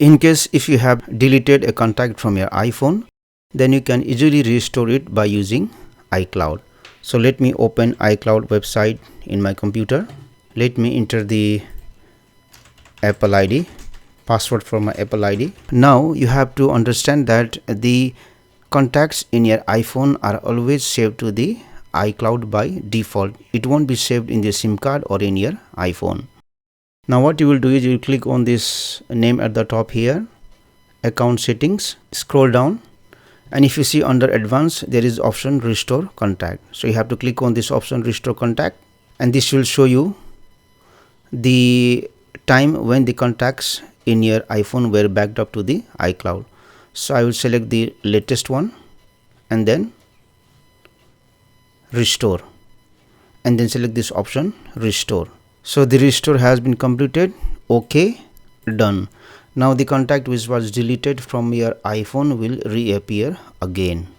In case if you have deleted a contact from your iPhone, then you can easily restore it by using iCloud. So let me open iCloud website in my computer. Let me enter the Apple ID, password for my Apple ID. Now you have to understand that the contacts in your iPhone are always saved to the iCloud by default. It won't be saved in the SIM card or in your iPhone. Now what you will do is you will click on this name at the top here, account settings, scroll down, and if you see under advanced there is option restore contact. So you have to click on this option restore contact, and this will show you the time when the contacts in your iPhone were backed up to the iCloud. So I will select the latest one and then restore, and then select this option restore. So the restore has been completed. Okay, done. Now the contact which was deleted from your iPhone will reappear again.